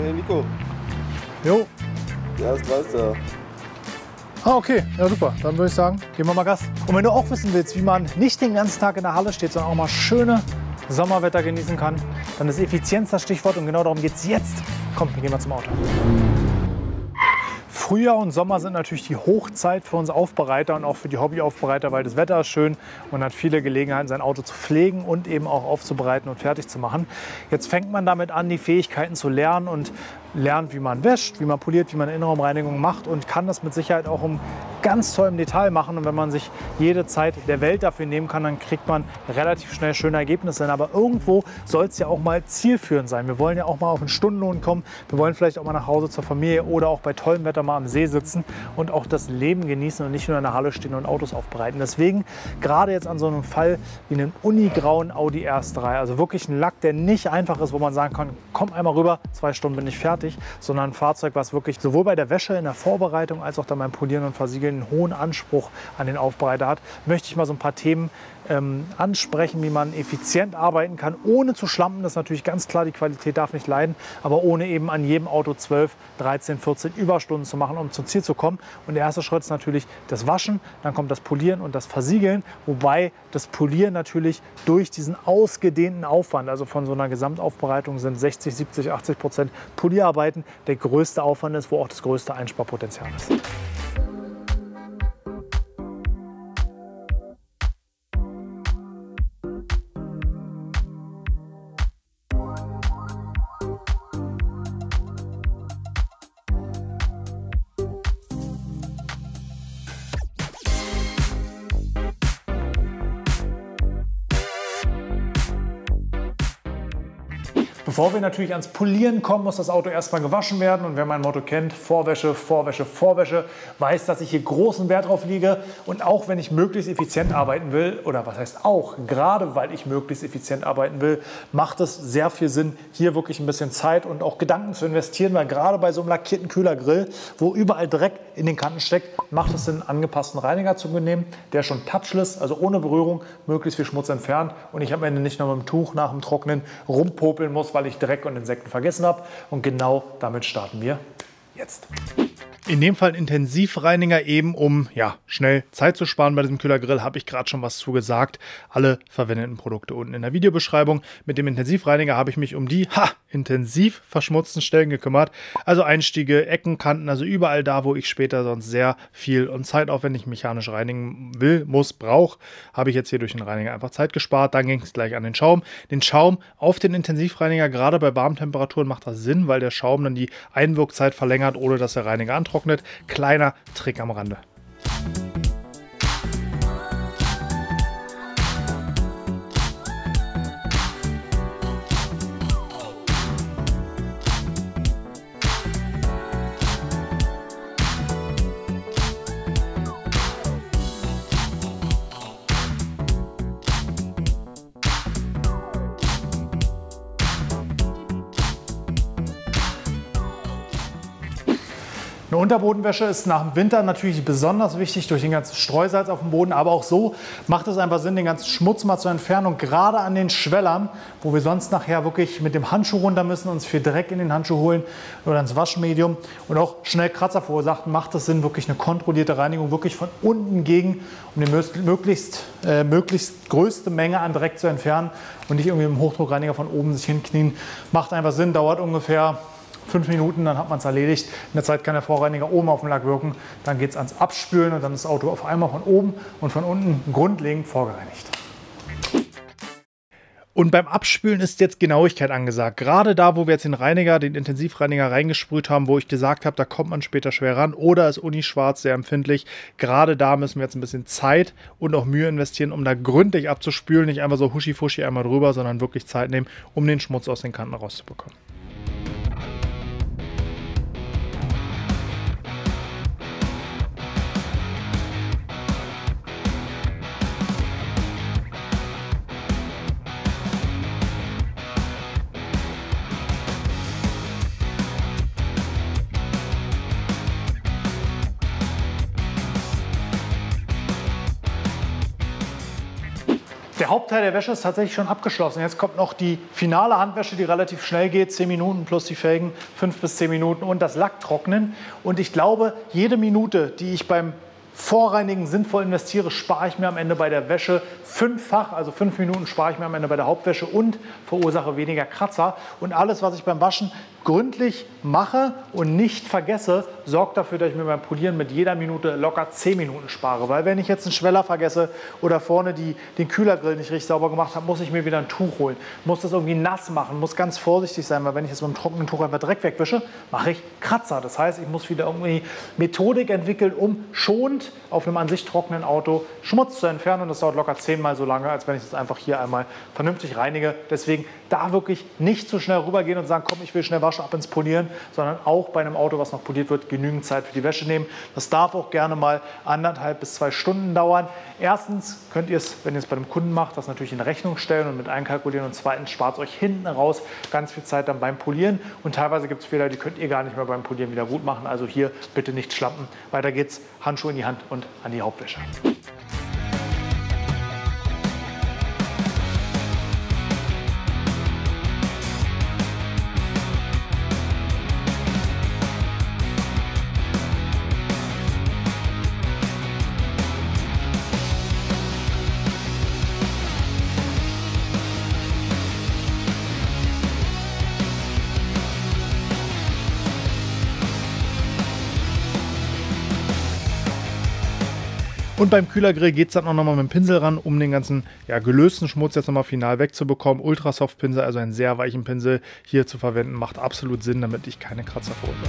Hey Nico. Jo. Ja, das weiß der. Ah, okay. Ja, super. Dann würde ich sagen, geben wir mal Gas. Und wenn du auch wissen willst, wie man nicht den ganzen Tag in der Halle steht, sondern auch mal schöne Sommerwetter genießen kann, dann ist Effizienz das Stichwort und genau darum geht es jetzt. Komm, wir gehen mal zum Auto. Frühjahr und Sommer sind natürlich die Hochzeit für uns Aufbereiter und auch für die Hobbyaufbereiter, weil das Wetter ist schön und man hat viele Gelegenheiten, sein Auto zu pflegen und eben auch aufzubereiten und fertig zu machen. Jetzt fängt man damit an, die Fähigkeiten zu lernen und lernt, wie man wäscht, wie man poliert, wie man Innenraumreinigung macht und kann das mit Sicherheit auch im ganz tollen Detail machen. Und wenn man sich jede Zeit der Welt dafür nehmen kann, dann kriegt man relativ schnell schöne Ergebnisse. Aber irgendwo soll es ja auch mal zielführend sein. Wir wollen ja auch mal auf einen Stundenlohn kommen. Wir wollen vielleicht auch mal nach Hause zur Familie oder auch bei tollem Wetter mal am See sitzen und auch das Leben genießen und nicht nur in der Halle stehen und Autos aufbereiten. Deswegen gerade jetzt an so einem Fall wie einem unigrauen Audi RS3, also wirklich ein Lack, der nicht einfach ist, wo man sagen kann, komm einmal rüber, 2 Stunden bin ich fertig, sondern ein Fahrzeug, was wirklich sowohl bei der Wäsche, in der Vorbereitung als auch dann beim Polieren und Versiegeln einen hohen Anspruch an den Aufbereiter hat, möchte ich mal so ein paar Themen ansprechen, wie man effizient arbeiten kann, ohne zu schlampen. Das ist natürlich ganz klar, die Qualität darf nicht leiden, aber ohne eben an jedem Auto 12, 13, 14 Überstunden zu machen, um zum Ziel zu kommen. Und der erste Schritt ist natürlich das Waschen, dann kommt das Polieren und das Versiegeln, wobei das Polieren natürlich durch diesen ausgedehnten Aufwand, also von so einer Gesamtaufbereitung sind 60, 70, 80% Polierarbeiten, der größte Aufwand ist, wo auch das größte Einsparpotenzial ist. Bevor wir natürlich ans Polieren kommen, muss das Auto erstmal gewaschen werden. Und wer mein Motto kennt, Vorwäsche, Vorwäsche, Vorwäsche, weiß, dass ich hier großen Wert drauf lege. Und auch wenn ich möglichst effizient arbeiten will, oder was heißt auch, gerade weil ich möglichst effizient arbeiten will, macht es sehr viel Sinn, hier wirklich ein bisschen Zeit und auch Gedanken zu investieren. Weil gerade bei so einem lackierten Kühlergrill, wo überall Dreck in den Kanten steckt, macht es Sinn, einen angepassten Reiniger zu nehmen, der schon touchless, also ohne Berührung, möglichst viel Schmutz entfernt. Und ich am Ende nicht noch mit dem Tuch nach dem Trocknen rumpopeln muss, weil ich Dreck und Insekten vergessen habe. Und genau damit starten wir jetzt. In dem Fall Intensivreiniger eben, um ja, schnell Zeit zu sparen bei diesem Kühlergrill, habe ich gerade schon was zu gesagt. Alle verwendeten Produkte unten in der Videobeschreibung. Mit dem Intensivreiniger habe ich mich um die intensiv verschmutzten Stellen gekümmert. Also Einstiege, Ecken, Kanten, also überall da, wo ich später sonst sehr viel und zeitaufwendig mechanisch reinigen will, brauche, habe ich jetzt hier durch den Reiniger einfach Zeit gespart. Dann ging es gleich an den Schaum. Den Schaum auf den Intensivreiniger, gerade bei warmen Temperaturen, macht das Sinn, weil der Schaum dann die Einwirkzeit verlängert, ohne dass der Reiniger antrocknet. Kleiner Trick am Rande. Eine Unterbodenwäsche ist nach dem Winter natürlich besonders wichtig durch den ganzen Streusalz auf dem Boden, aber auch so macht es einfach Sinn, den ganzen Schmutz mal zu entfernen und gerade an den Schwellern, wo wir sonst nachher wirklich mit dem Handschuh runter müssen, uns viel Dreck in den Handschuh holen oder ins Waschmedium und auch schnell Kratzer verursachen, macht es Sinn, wirklich eine kontrollierte Reinigung wirklich von unten gegen, um die möglichst größte Menge an Dreck zu entfernen und nicht irgendwie mit dem Hochdruckreiniger von oben sich hinknien. Macht einfach Sinn, dauert ungefähr 5 Minuten, dann hat man es erledigt. In der Zeit kann der Vorreiniger oben auf dem Lack wirken. Dann geht es ans Abspülen und dann ist das Auto auf einmal von oben und von unten grundlegend vorgereinigt. Und beim Abspülen ist jetzt Genauigkeit angesagt. Gerade da, wo wir jetzt den Intensivreiniger reingesprüht haben, wo ich gesagt habe, da kommt man später schwer ran oder ist Unischwarz sehr empfindlich. Gerade da müssen wir jetzt ein bisschen Zeit und auch Mühe investieren, um da gründlich abzuspülen. Nicht einfach so huschi-fuschi einmal drüber, sondern wirklich Zeit nehmen, um den Schmutz aus den Kanten rauszubekommen. Der Hauptteil der Wäsche ist tatsächlich schon abgeschlossen. Jetzt kommt noch die finale Handwäsche, die relativ schnell geht. 10 Minuten plus die Felgen, 5 bis 10 Minuten und das Lacktrocknen. Und ich glaube, jede Minute, die ich beim Vorreinigen sinnvoll investiere, spare ich mir am Ende bei der Wäsche 5-fach, also 5 Minuten spare ich mir am Ende bei der Hauptwäsche und verursache weniger Kratzer. Und alles, was ich beim Waschen gründlich mache und nicht vergesse, sorgt dafür, dass ich mir beim Polieren mit jeder Minute locker 10 Minuten spare. Weil wenn ich jetzt einen Schweller vergesse oder vorne den Kühlergrill nicht richtig sauber gemacht habe, muss ich mir wieder ein Tuch holen, muss das irgendwie nass machen, muss ganz vorsichtig sein, weil wenn ich jetzt mit einem trockenen Tuch einfach Dreck wegwische, mache ich Kratzer. Das heißt, ich muss wieder irgendwie Methodik entwickeln, um schonend auf einem an sich trockenen Auto Schmutz zu entfernen. Und das dauert locker 10-mal so lange, als wenn ich es einfach hier einmal vernünftig reinige. Deswegen da wirklich nicht zu schnell rübergehen und sagen, komm, ich will schnell waschen, ab ins Polieren, sondern auch bei einem Auto, was noch poliert wird, genügend Zeit für die Wäsche nehmen. Das darf auch gerne mal 1,5 bis 2 Stunden dauern. Erstens könnt ihr es, wenn ihr es bei einem Kunden macht, das natürlich in Rechnung stellen und mit einkalkulieren. Und zweitens spart es euch hinten raus ganz viel Zeit dann beim Polieren. Und teilweise gibt es Fehler, die könnt ihr gar nicht mehr beim Polieren wieder gut machen. Also hier bitte nicht schlampen. Weiter geht's, Handschuhe in die Hand und an die Hauptwäsche. Und beim Kühlergrill geht es dann auch nochmal mit dem Pinsel ran, um den ganzen gelösten Schmutz jetzt nochmal final wegzubekommen. Ultrasoft Pinsel, also einen sehr weichen Pinsel hier zu verwenden, macht absolut Sinn, damit ich keine Kratzer verursache.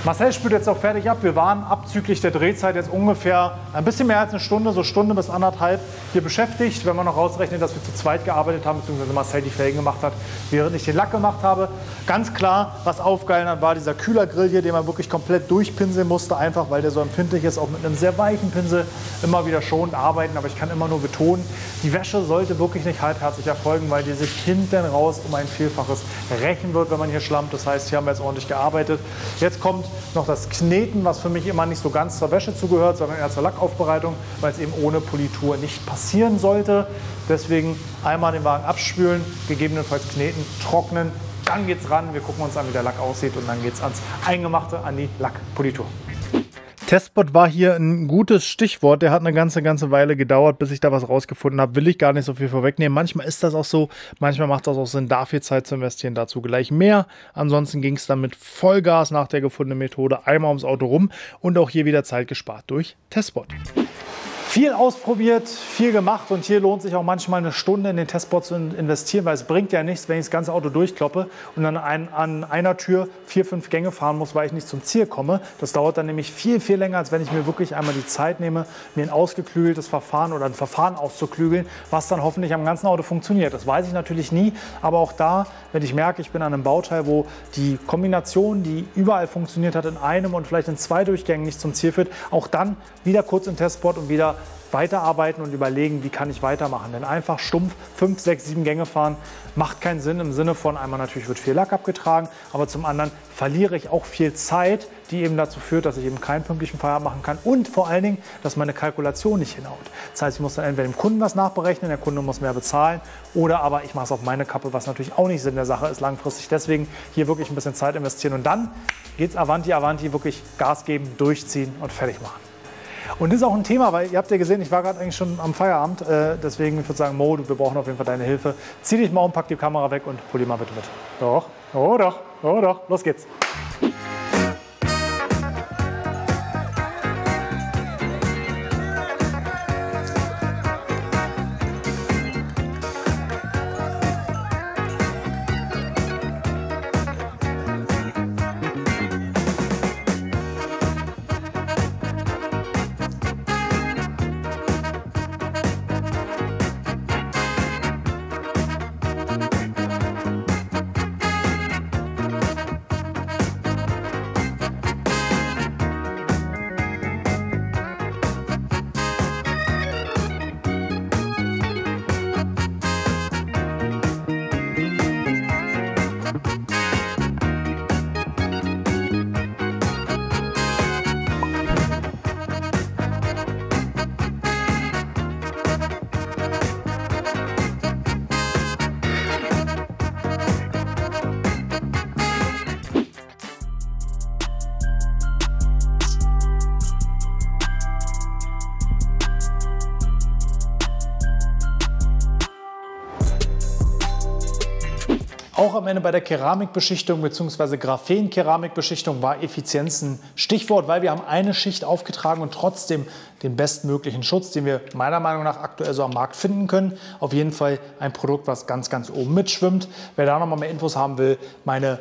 Marcel spült jetzt auch fertig ab. Wir waren abzüglich der Drehzeit jetzt ungefähr ein bisschen mehr als eine Stunde, so Stunde bis 1,5 hier beschäftigt. Wenn man noch rausrechnet, dass wir zu zweit gearbeitet haben, beziehungsweise Marcel die Felgen gemacht hat, während ich den Lack gemacht habe. Ganz klar, was aufgehalten hat, war dieser Kühlergrill hier, den man wirklich komplett durchpinseln musste, einfach weil der so empfindlich ist, auch mit einem sehr weichen Pinsel immer wieder schonend arbeiten. Aber ich kann immer nur betonen, die Wäsche sollte wirklich nicht halbherzig erfolgen, weil die sich hinten raus um ein Vielfaches rächen wird, wenn man hier schlammt. Das heißt, hier haben wir jetzt ordentlich gearbeitet. Jetzt kommt noch das Kneten, was für mich immer nicht so ganz zur Wäsche zugehört, sondern eher zur Lackaufbereitung, weil es eben ohne Politur nicht passieren sollte. Deswegen einmal den Wagen abspülen, gegebenenfalls kneten, trocknen, dann geht es ran, wir gucken uns an, wie der Lack aussieht und dann geht es ans Eingemachte, an die Lackpolitur. Testbot war hier ein gutes Stichwort. Der hat eine ganze Weile gedauert, bis ich da was rausgefunden habe. Will ich gar nicht so viel vorwegnehmen. Manchmal ist das auch so. Manchmal macht das auch Sinn, dafür Zeit zu investieren. Dazu gleich mehr. Ansonsten ging es dann mit Vollgas nach der gefundenen Methode einmal ums Auto rum und auch hier wieder Zeit gespart durch Testbot. Viel ausprobiert, viel gemacht und hier lohnt sich auch manchmal eine Stunde in den Testbot zu investieren, weil es bringt ja nichts, wenn ich das ganze Auto durchkloppe und dann an einer Tür 4-5 Gänge fahren muss, weil ich nicht zum Ziel komme. Das dauert dann nämlich viel länger, als wenn ich mir wirklich einmal die Zeit nehme, mir ein ausgeklügeltes Verfahren oder ein Verfahren auszuklügeln, was dann hoffentlich am ganzen Auto funktioniert. Das weiß ich natürlich nie, aber auch da, wenn ich merke, ich bin an einem Bauteil, wo die Kombination, die überall funktioniert hat, in einem und vielleicht in 2 Durchgängen nicht zum Ziel führt, auch dann wieder kurz im Testbot und wieder weiterarbeiten und überlegen, wie kann ich weitermachen. Denn einfach stumpf 5, 6, 7 Gänge fahren macht keinen Sinn im Sinne von, einmal natürlich wird viel Lack abgetragen, aber zum anderen verliere ich auch viel Zeit, die eben dazu führt, dass ich eben keinen pünktlichen Feierabend machen kann und vor allen Dingen, dass meine Kalkulation nicht hinhaut. Das heißt, ich muss dann entweder dem Kunden was nachberechnen, der Kunde muss mehr bezahlen oder aber ich mache es auf meine Kappe, was natürlich auch nicht Sinn der Sache ist langfristig. Deswegen hier wirklich ein bisschen Zeit investieren und dann geht es Avanti, wirklich Gas geben, durchziehen und fertig machen. Und das ist auch ein Thema, weil ihr habt ja gesehen, ich war gerade eigentlich schon am Feierabend. Deswegen würde ich sagen, Mo, wir brauchen auf jeden Fall deine Hilfe. Zieh dich mal um, pack die Kamera weg und polier mal bitte mit. Doch, oh doch, oh doch, los geht's. Auch am Ende bei der Keramikbeschichtung bzw. Graphen-Keramikbeschichtung war Effizienz ein Stichwort, weil wir haben eine Schicht aufgetragen und trotzdem den bestmöglichen Schutz, den wir meiner Meinung nach aktuell so am Markt finden können. Auf jeden Fall ein Produkt, was ganz, ganz oben mitschwimmt. Wer da nochmal mehr Infos haben will, mein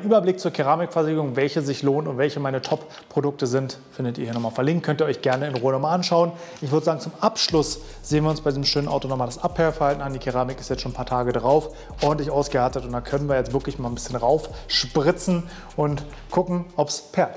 Überblick zur Keramikversiegelung, welche sich lohnt und welche meine Top-Produkte sind, findet ihr hier nochmal verlinkt. Könnt ihr euch gerne in Ruhe nochmal anschauen. Ich würde sagen, zum Abschluss sehen wir uns bei diesem schönen Auto nochmal das Abperlverhalten an. Die Keramik ist jetzt schon ein paar Tage drauf, ordentlich ausgehärtet und da können wir jetzt wirklich mal ein bisschen raufspritzen und gucken, ob es perlt.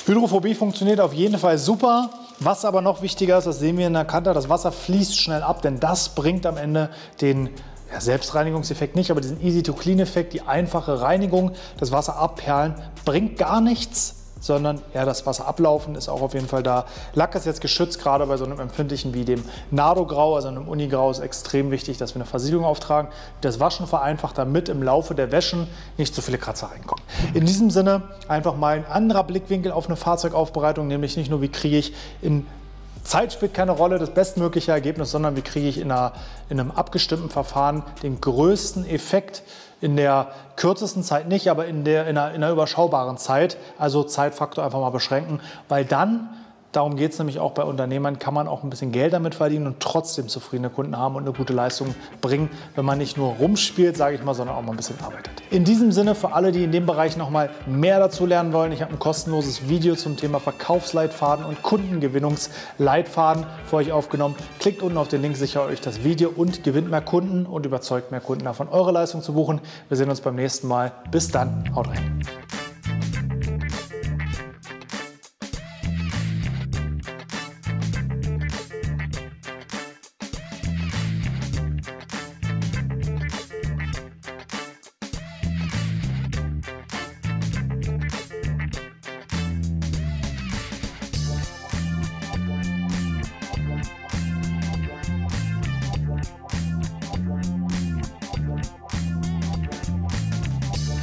Hydrophobie funktioniert auf jeden Fall super. Was aber noch wichtiger ist, das sehen wir in der Kante, das Wasser fließt schnell ab, denn das bringt am Ende den Selbstreinigungseffekt nicht, aber diesen Easy-to-Clean-Effekt, die einfache Reinigung, das Wasser abperlen, bringt gar nichts, sondern eher das Wasser ablaufen ist auch auf jeden Fall da. Lack ist jetzt geschützt, gerade bei so einem empfindlichen wie dem Nardo-Grau, also einem Uni-Grau, ist extrem wichtig, dass wir eine Versiegelung auftragen. Das Waschen vereinfacht, damit im Laufe der Wäschen nicht so viele Kratzer reinkommen. In diesem Sinne einfach mal ein anderer Blickwinkel auf eine Fahrzeugaufbereitung, nämlich nicht nur, wie kriege ich in Zeit spielt keine Rolle, das bestmögliche Ergebnis, sondern wie kriege ich in einem abgestimmten Verfahren den größten Effekt in der kürzesten Zeit nicht, aber in einer überschaubaren Zeit. Also Zeitfaktor einfach mal beschränken, weil dann, darum geht es nämlich auch bei Unternehmern, kann man auch ein bisschen Geld damit verdienen und trotzdem zufriedene Kunden haben und eine gute Leistung bringen, wenn man nicht nur rumspielt, sage ich mal, sondern auch mal ein bisschen arbeitet. In diesem Sinne, für alle, die in dem Bereich noch mal mehr dazu lernen wollen, ich habe ein kostenloses Video zum Thema Verkaufsleitfaden und Kundengewinnungsleitfaden für euch aufgenommen. Klickt unten auf den Link, sichert euch das Video und gewinnt mehr Kunden und überzeugt mehr Kunden davon, eure Leistung zu buchen. Wir sehen uns beim nächsten Mal. Bis dann, haut rein.